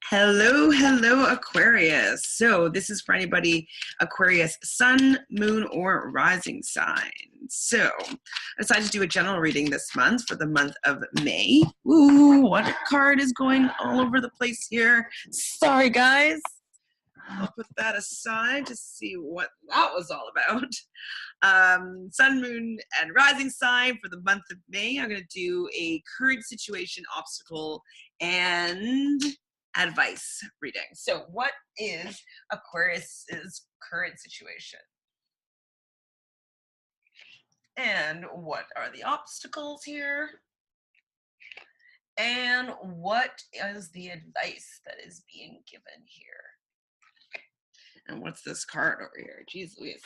Hello, hello, Aquarius. So this is for anybody Aquarius Sun, Moon, or Rising sign. So I decided to do a general reading this month for the month of May. Ooh, what card is going all over the place here? Sorry, guys. I'll put that aside to see what that was all about. Sun, Moon, and Rising sign for the month of May. I'm going to do a current situation, obstacle, and advice reading. So what is Aquarius's current situation? And what are the obstacles here? And what is the advice that is being given here? And what's this card over here? Jeez Louise.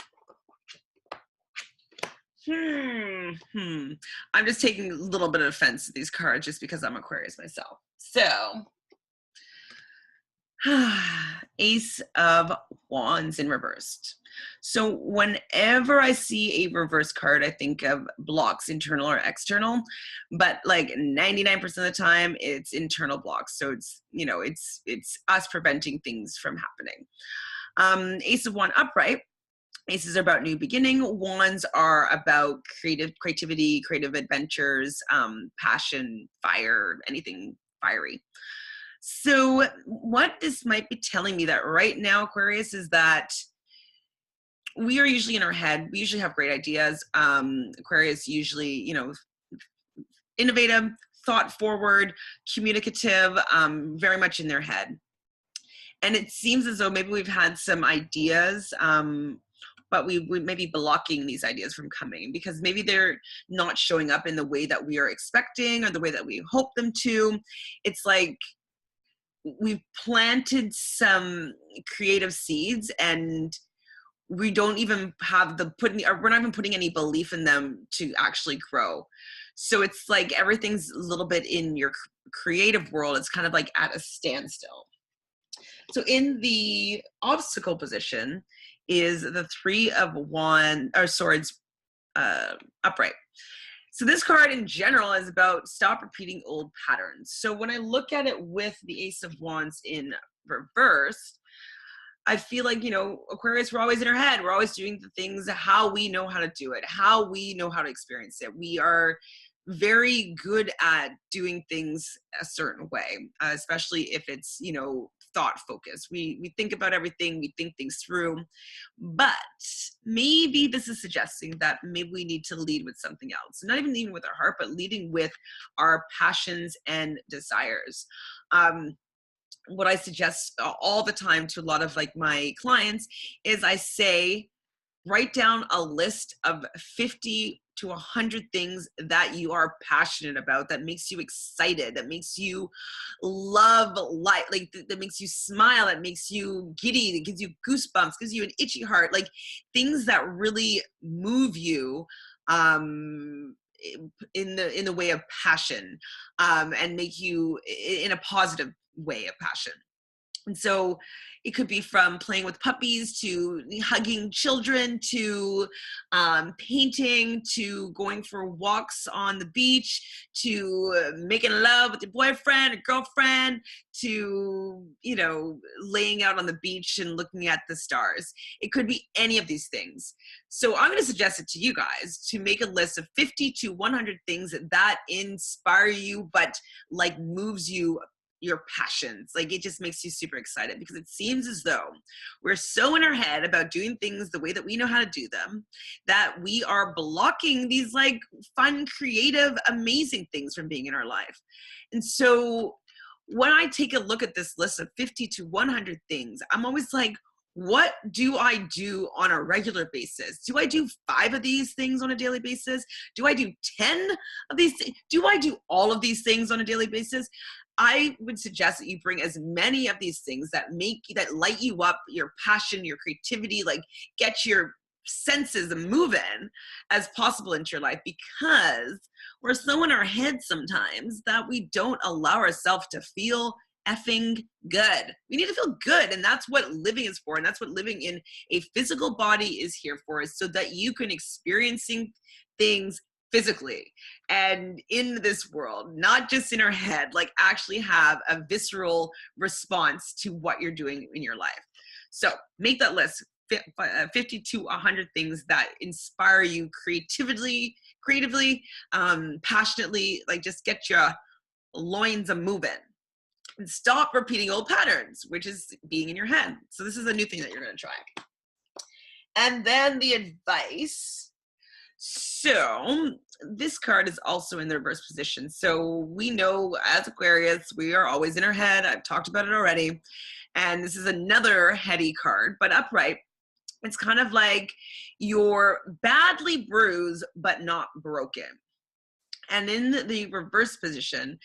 I'm just taking a little bit of offense to these cards just because I'm Aquarius myself. So Ace of Wands in reversed. So whenever I see a reverse card, I think of blocks, internal or external, but like 99% of the time it's internal blocks. So it's, you know, it's us preventing things from happening. Ace of Wands upright. Aces are about new beginning. Wands are about creativity, creative adventures, passion, fire, anything fiery. So what this might be telling me that right now, Aquarius, is that we are usually in our head. We usually have great ideas. Aquarius usually, you know, innovative, thought forward, communicative, very much in their head. And it seems as though maybe we've had some ideas, but we may be blocking these ideas from coming because maybe they're not showing up in the way that we are expecting or the way that we hope them to. It's like we've planted some creative seeds and we don't even have we're not even putting any belief in them to actually grow. So it's like everything's a little bit in your creative world. It's kind of like at a standstill. So in the obstacle position is the Three of Swords upright. So this card in general is about stop repeating old patterns. So when I look at it with the Ace of Wands in reverse, I feel like, you know, Aquarius, we're always in our head. We're always doing the things how we know how to do it, how we know how to experience it. We are very good at doing things a certain way, especially if it's, you know, thought focused. We think about everything, we think things through, but maybe this is suggesting that maybe we need to lead with something else, not even leading with our heart, but leading with our passions and desires. What I suggest all the time to a lot of like my clients is I say, write down a list of 50 to 100 things that you are passionate about, that makes you excited, that makes you love life, like that makes you smile, that makes you giddy, that gives you goosebumps, gives you an itchy heart, like things that really move you in the way of passion, and make you in a positive way of passion. And so it could be from playing with puppies to hugging children to painting to going for walks on the beach to making love with your boyfriend or girlfriend to, you know, laying out on the beach and looking at the stars. It could be any of these things. So I'm going to suggest it to you guys to make a list of 50 to 100 things that inspire you but like moves you, your passions. Like it just makes you super excited because it seems as though we're so in our head about doing things the way that we know how to do them that we are blocking these like fun, creative, amazing things from being in our life. And so when I take a look at this list of 50 to 100 things, I'm always like, what do I do on a regular basis? Do I do 5 of these things on a daily basis? Do I do 10 of these? Do I do all of these things on a daily basis? I would suggest that you bring as many of these things that light you up, your passion, your creativity, like get your senses moving as possible into your life, because we're so in our head sometimes that we don't allow ourselves to feel effing good. We need to feel good, and that's what living is for, and that's what living in a physical body is here for, is so that you can experiencing things physically and in this world, not just in our head, like actually have a visceral response to what you're doing in your life. So make that list, 50 to 100 things that inspire you creatively, passionately, like just get your loins a moving. And stop repeating old patterns, which is being in your head. So this is a new thing that you're going to try. And then the advice. So this card is also in the reverse position. So we know as Aquarius, we are always in our head. I've talked about it already. And this is another heady card, but upright. It's kind of like you're badly bruised, but not broken. And in the reverse position,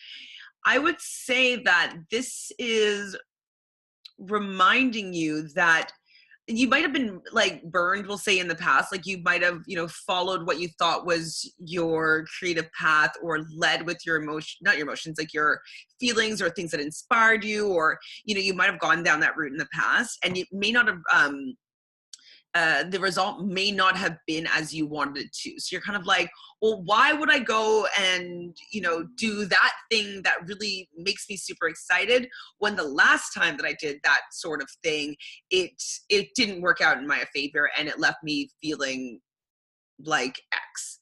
I would say that this is reminding you that you might have been like burned, we'll say, in the past. Like you might have, followed what you thought was your creative path, or led with your emotion, not your emotions, like your feelings or things that inspired you, or, you might have gone down that route in the past, and you may not have, the result may not have been as you wanted it to. So you're kind of like, well, why would I go and, do that thing that really makes me super excited when the last time that I did that sort of thing, it didn't work out in my favor and it left me feeling like X.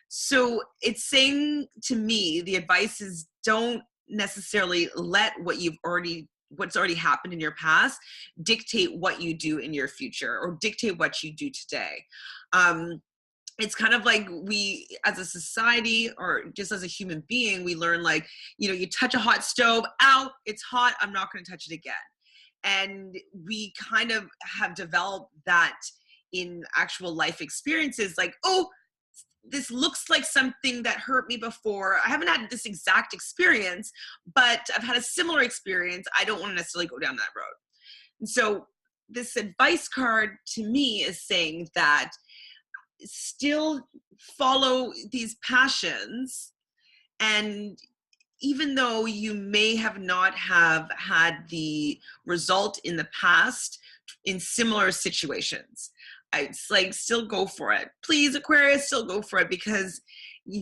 So it's saying to me, the advice is don't necessarily let what's already happened in your past dictate what you do in your future, or dictate what you do today. It's kind of like we, as a society, or just as a human being, we learn like, you touch a hot stove, ow, it's hot, I'm not going to touch it again. And we kind of have developed that in actual life experiences, like, oh, this looks like something that hurt me before. I haven't had this exact experience, but I've had a similar experience. I don't want to necessarily go down that road. And so this advice card to me is saying that still follow these passions. And even though you may have not have had the result in the past in similar situations, it's like, still go for it. Please, Aquarius, still go for it, because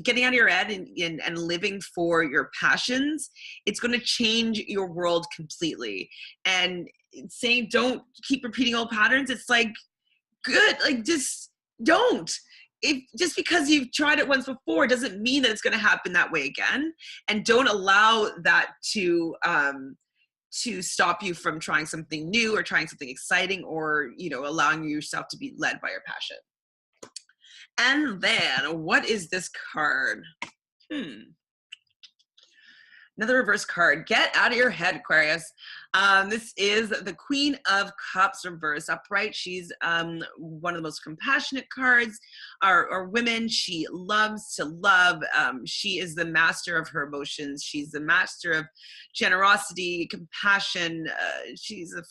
getting out of your head and living for your passions, it's going to change your world completely. And saying don't keep repeating old patterns, it's like, good, like just don't. Just because you've tried it once before doesn't mean that it's going to happen that way again. And don't allow that to stop you from trying something new, or trying something exciting, or, allowing yourself to be led by your passion. And then what is this card? Another reverse card. Get out of your head, Aquarius. This is the Queen of Cups reverse upright. She's one of the most compassionate cards, or women. She loves to love. She is the master of her emotions. She's the master of generosity, compassion. She's a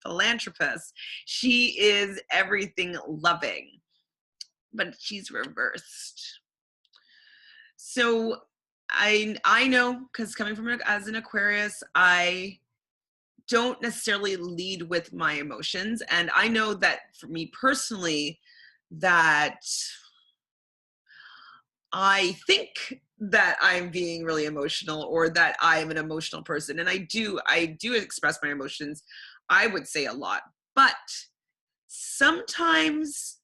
philanthropist. She is everything loving, but she's reversed. So I know, because coming from as an Aquarius, I don't necessarily lead with my emotions. And I know that for me personally, that I think that I'm being really emotional, or that I'm an emotional person. And I do express my emotions, I would say, a lot. But sometimes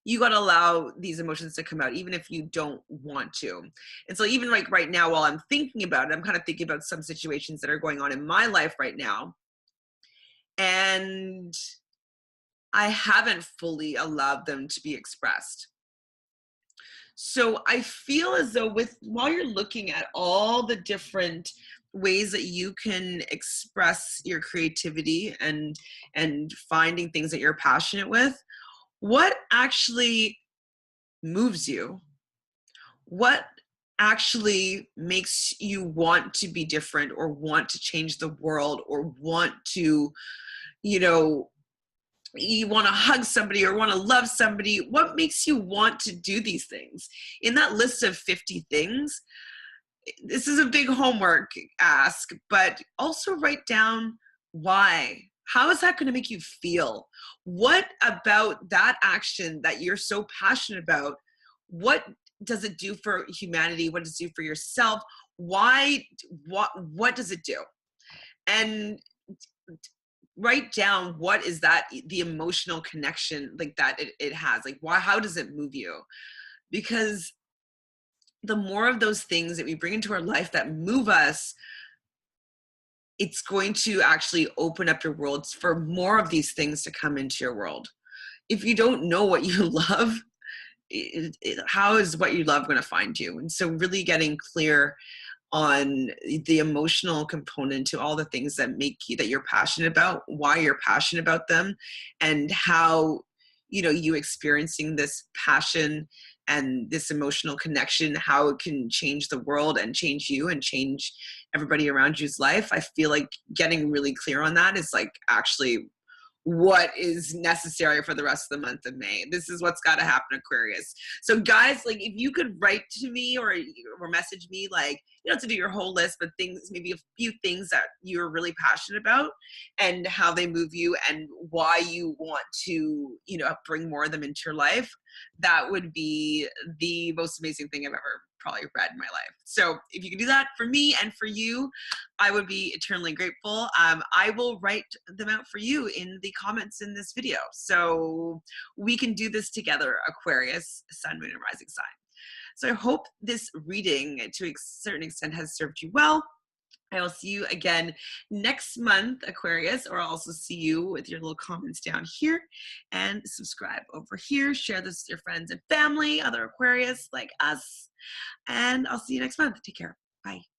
you got to allow these emotions to come out, even if you don't want to. And so even like right now, while I'm thinking about it, I'm kind of thinking about some situations that are going on in my life right now. And I haven't fully allowed them to be expressed. So I feel as though while you're looking at all the different ways that you can express your creativity and finding things that you're passionate with, what actually moves you? What actually makes you want to be different, or want to change the world, or want to, you want to hug somebody, or want to love somebody? What makes you want to do these things? In that list of 50 things, this is a big homework ask, but also write down why. How is that going to make you feel? What about that action that you're so passionate about? what does it do for humanity? What does it do for yourself? What does it do? And write down what is that, the emotional connection like that it has, like how does it move you? Because the more of those things that we bring into our life that move us, it's going to actually open up your world for more of these things to come into your world. If you don't know what you love, how is what you love going to find you? And so really getting clear on the emotional component to all the things that make you, that you're passionate about, why you're passionate about them, and how, you know, you experiencing this passion and this emotional connection, how it can change the world and change you and change everybody around you's life. I feel like getting really clear on that is like actually what is necessary for the rest of the month of May. This is what's got to happen, Aquarius. So guys, like if you could write to me or message me, like you don't have to do your whole list, but things, maybe a few things that you're really passionate about and how they move you and why you want to, you know, bring more of them into your life. That would be the most amazing thing I've ever probably read in my life. So if you can do that for me and for you, I would be eternally grateful. I will write them out for you in the comments in this video. So we can do this together, Aquarius, Sun, Moon, and Rising sign. So I hope this reading to a certain extent has served you well. I will see you again next month, Aquarius, or I'll also see you with your little comments down here, and subscribe over here. Share this with your friends and family, other Aquarius like us, and I'll see you next month. Take care. Bye.